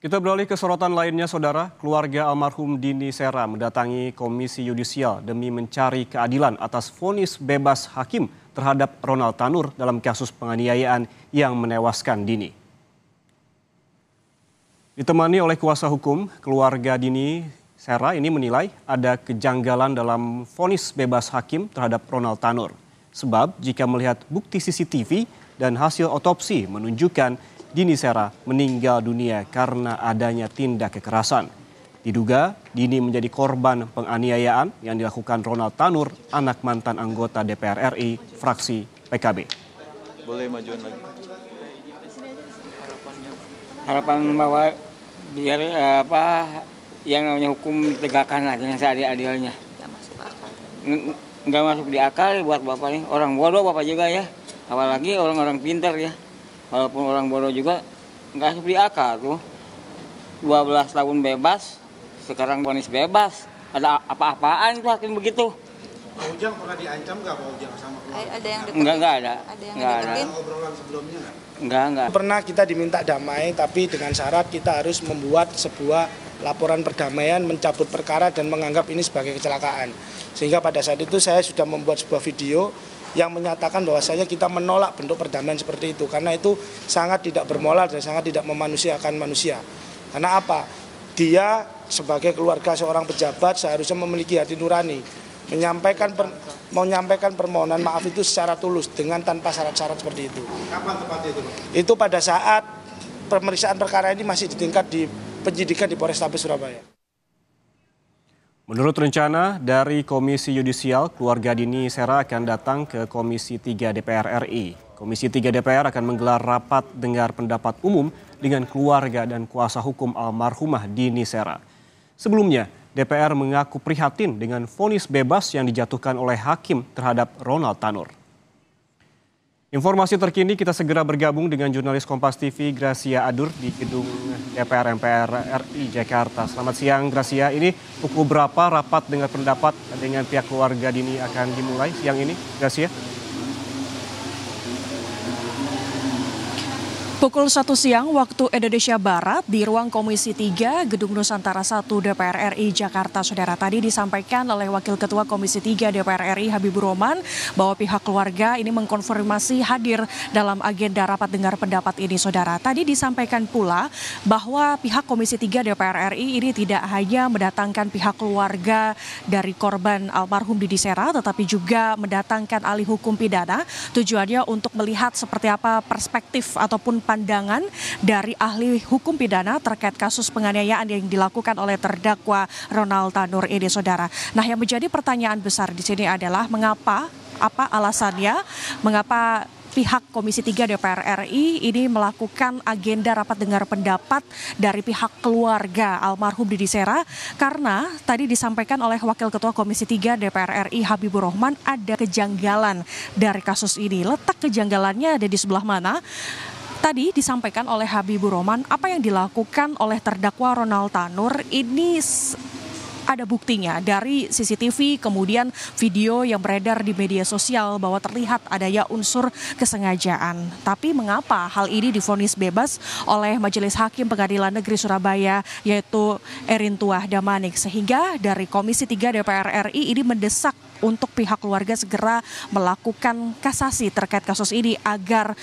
Kita beralih ke sorotan lainnya, Saudara. Keluarga almarhum Dini Sera mendatangi Komisi Yudisial demi mencari keadilan atas vonis bebas hakim terhadap Ronald Tanur dalam kasus penganiayaan yang menewaskan Dini. Ditemani oleh kuasa hukum, keluarga Dini Sera ini menilai ada kejanggalan dalam vonis bebas hakim terhadap Ronald Tanur. Sebab jika melihat bukti CCTV dan hasil otopsi menunjukkan Dini Sera meninggal dunia karena adanya tindak kekerasan. Diduga Dini menjadi korban penganiayaan yang dilakukan Ronald Tanur, anak mantan anggota DPR RI, fraksi PKB. Boleh majuan lagi. Harapan bahwa biar yang namanya hukum ditegakkan lah dengan seadil-adilnya. Nggak masuk di akal buat bapak nih. Orang bodoh bapak juga ya. Apalagi orang-orang pintar ya. Walaupun orang bodoh juga nggak masuk di akal tuh. 12 tahun bebas, sekarang vonis bebas. Ada apa-apaan tuh hakim begitu. Pak Ujang pernah diancam nggak Pak Ujang sama keluarga? Ada yang deketin? Nggak ada. Ada yang Nggak deketin? Ada obrolan sebelumnya nggak? Nggak. Pernah kita diminta damai, tapi dengan syarat kita harus membuat sebuah laporan perdamaian, mencabut perkara dan menganggap ini sebagai kecelakaan. Sehingga pada saat itu saya sudah membuat sebuah video yang menyatakan bahwasanya kita menolak bentuk perdamaian seperti itu. Karena itu sangat tidak bermoral dan sangat tidak memanusiakan manusia. Karena apa? Dia sebagai keluarga seorang pejabat seharusnya memiliki hati nurani. Menyampaikan permohonan maaf itu secara tulus dengan tanpa syarat-syarat seperti itu. Kapan tepatnya itu Pak? Itu pada saat pemeriksaan perkara ini masih di tingkat di penyidikan di Polrestabes Surabaya. Menurut rencana dari Komisi Yudisial, keluarga Dini Sera akan datang ke Komisi 3 DPR RI. Komisi 3 DPR akan menggelar rapat dengar pendapat umum dengan keluarga dan kuasa hukum almarhumah Dini Sera. Sebelumnya, DPR mengaku prihatin dengan vonis bebas yang dijatuhkan oleh hakim terhadap Ronald Tanur. Informasi terkini kita segera bergabung dengan jurnalis Kompas TV Gracia Adur di gedung DPR MPR RI Jakarta. Selamat siang Gracia, ini pukul berapa rapat dengar pendapat dengan pihak keluarga Dini akan dimulai siang ini, Gracia? Pukul 1 siang waktu Indonesia Barat di ruang Komisi 3 Gedung Nusantara 1 DPR RI Jakarta. Saudara, tadi disampaikan oleh Wakil Ketua Komisi 3 DPR RI Habibur Rahman bahwa pihak keluarga ini mengkonfirmasi hadir dalam agenda rapat dengar pendapat ini. Saudara, tadi disampaikan pula bahwa pihak Komisi 3 DPR RI ini tidak hanya mendatangkan pihak keluarga dari korban almarhum Dini Sera, tetapi juga mendatangkan ahli hukum pidana. Tujuannya untuk melihat seperti apa perspektif ataupun pandangan dari ahli hukum pidana terkait kasus penganiayaan yang dilakukan oleh terdakwa Ronald Tanur ini, saudara. Nah, yang menjadi pertanyaan besar di sini adalah apa alasannya, mengapa pihak Komisi 3 DPR RI ini melakukan agenda rapat dengar pendapat dari pihak keluarga almarhum Dini Sera, karena tadi disampaikan oleh Wakil Ketua Komisi 3 DPR RI Habibur Rahman ada kejanggalan dari kasus ini. Letak kejanggalannya ada di sebelah mana? Tadi disampaikan oleh Habibur Rahman apa yang dilakukan oleh terdakwa Ronald Tanur ini ada buktinya dari CCTV, kemudian video yang beredar di media sosial bahwa terlihat adanya unsur kesengajaan. Tapi mengapa hal ini divonis bebas oleh Majelis Hakim Pengadilan Negeri Surabaya yaitu Erin Tuah Damanik, sehingga dari Komisi 3 DPR RI ini mendesak untuk pihak keluarga segera melakukan kasasi terkait kasus ini agar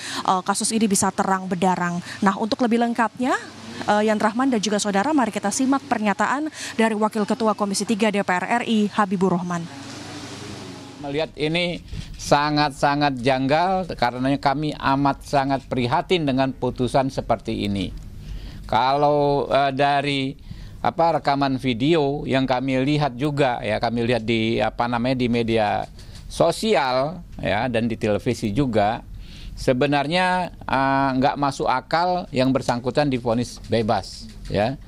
kasus ini bisa terang benderang. Nah, untuk lebih lengkapnya, Yan Rahman dan juga saudara, mari kita simak pernyataan dari Wakil Ketua Komisi 3 DPR RI Habibur Rahman. Melihat ini sangat-sangat janggal karena kami amat sangat prihatin dengan putusan seperti ini. Kalau dari rekaman video yang kami lihat juga ya, kami lihat di di media sosial ya dan di televisi juga, sebenarnya nggak masuk akal yang bersangkutan divonis bebas ya.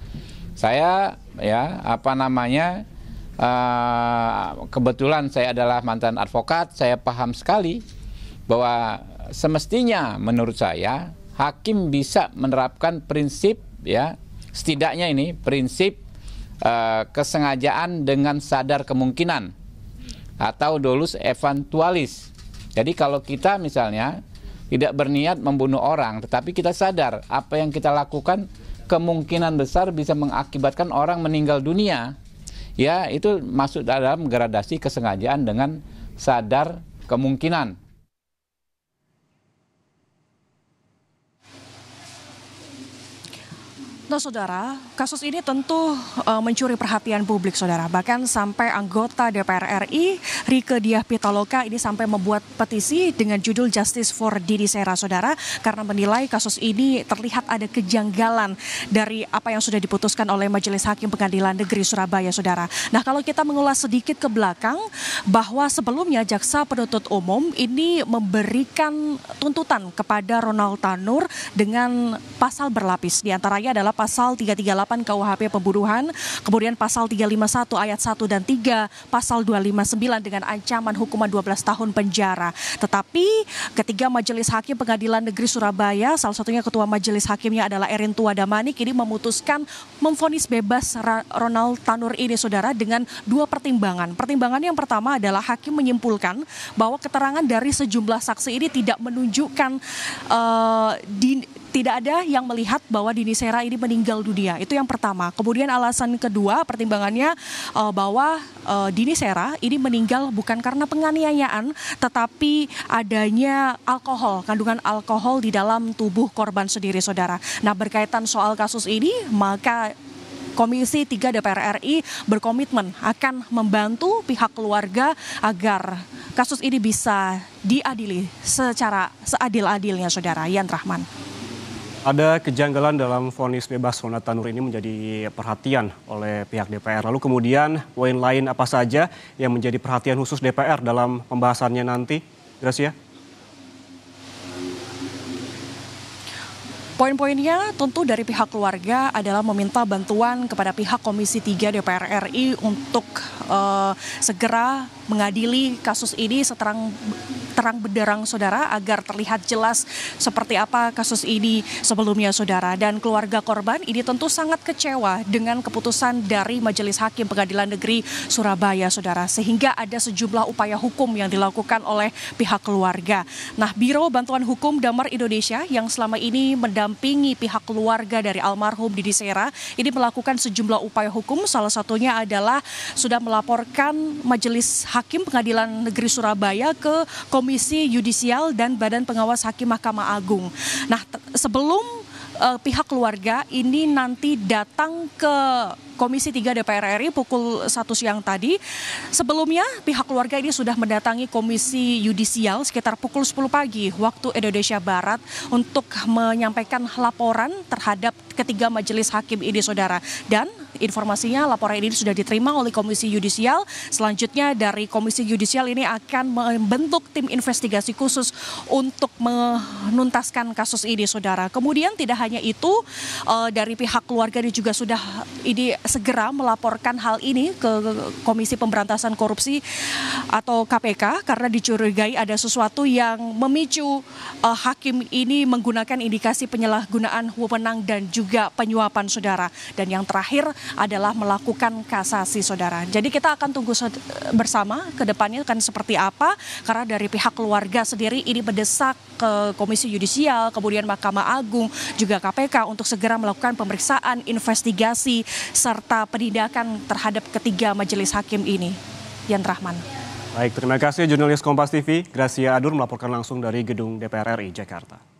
Saya ya kebetulan saya adalah mantan advokat, saya paham sekali bahwa semestinya menurut saya hakim bisa menerapkan prinsip ya, setidaknya ini prinsip kesengajaan dengan sadar kemungkinan atau dolus eventualis. Jadi kalau kita misalnya tidak berniat membunuh orang, tetapi kita sadar apa yang kita lakukan kemungkinan besar bisa mengakibatkan orang meninggal dunia. Ya, itu masuk dalam gradasi kesengajaan dengan sadar kemungkinan. Nah, saudara, kasus ini tentu mencuri perhatian publik, saudara. Bahkan sampai anggota DPR RI, Rieke Diah Pitaloka, ini sampai membuat petisi dengan judul Justice for Dini Sera, saudara, karena menilai kasus ini terlihat ada kejanggalan dari apa yang sudah diputuskan oleh Majelis Hakim Pengadilan Negeri Surabaya, saudara. Nah, kalau kita mengulas sedikit ke belakang, bahwa sebelumnya Jaksa Penuntut Umum ini memberikan tuntutan kepada Ronald Tanur dengan pasal berlapis. Di antaranya adalah pasal 338 KUHP pembunuhan, kemudian pasal 351 ayat 1 dan 3, pasal 259 dengan ancaman hukuman 12 tahun penjara. Tetapi ketiga Majelis Hakim Pengadilan Negeri Surabaya, salah satunya ketua Majelis Hakimnya adalah Erin Tuadamanik, ini memutuskan memvonis bebas Ronald Tanur ini, saudara, dengan dua pertimbangan. Pertimbangan yang pertama adalah hakim menyimpulkan bahwa keterangan dari sejumlah saksi ini tidak menunjukkan tidak ada yang melihat bahwa Dini Sera ini meninggal dunia. Itu yang pertama. Kemudian alasan kedua pertimbangannya bahwa Dini Sera ini meninggal bukan karena penganiayaan, tetapi adanya alkohol, kandungan alkohol di dalam tubuh korban sendiri, saudara. Nah, berkaitan soal kasus ini, maka Komisi 3 DPR RI berkomitmen akan membantu pihak keluarga agar kasus ini bisa diadili secara seadil-adilnya, saudara. Yan Rahman. Ada kejanggalan dalam vonis bebas Ronald Tanur ini menjadi perhatian oleh pihak DPR. Lalu kemudian poin lain apa saja yang menjadi perhatian khusus DPR dalam pembahasannya nanti, Gracia? Poin-poinnya tentu dari pihak keluarga adalah meminta bantuan kepada pihak Komisi 3 DPR RI untuk segera mengadili kasus ini terang benderang, saudara, agar terlihat jelas seperti apa kasus ini sebelumnya, saudara. Dan keluarga korban ini tentu sangat kecewa dengan keputusan dari Majelis Hakim Pengadilan Negeri Surabaya, saudara, sehingga ada sejumlah upaya hukum yang dilakukan oleh pihak keluarga. Nah, Biro Bantuan Hukum Damar Indonesia yang selama ini mendampingi pihak keluarga dari almarhum Dini Sera ini melakukan sejumlah upaya hukum, salah satunya adalah sudah melaporkan Majelis Hakim Pengadilan Negeri Surabaya ke Komisi Yudisial dan Badan Pengawas Hakim Mahkamah Agung. Nah, sebelum pihak keluarga ini nanti datang ke Komisi 3 DPR RI pukul 1 siang tadi. Sebelumnya pihak keluarga ini sudah mendatangi Komisi Yudisial sekitar pukul 10 pagi waktu Indonesia Barat untuk menyampaikan laporan terhadap ketiga majelis hakim ini, saudara. Dan informasinya laporan ini sudah diterima oleh Komisi Yudisial. Selanjutnya dari Komisi Yudisial ini akan membentuk tim investigasi khusus untuk menuntaskan kasus ini, saudara. Kemudian tidak hanya itu, dari pihak keluarga ini juga sudah segera melaporkan hal ini ke Komisi Pemberantasan Korupsi atau KPK karena dicurigai ada sesuatu yang memicu hakim ini menggunakan indikasi penyalahgunaan wewenang dan juga penyuapan, saudara. Dan yang terakhir adalah melakukan kasasi, saudara. Jadi kita akan tunggu bersama ke depannya akan seperti apa, karena dari pihak keluarga sendiri ini mendesak ke Komisi Yudisial, kemudian Mahkamah Agung, juga KPK untuk segera melakukan pemeriksaan, investigasi, serta penindakan terhadap ketiga majelis hakim ini. Yan Rahman. Baik, terima kasih jurnalis Kompas TV, Gracia Adur melaporkan langsung dari Gedung DPR RI Jakarta.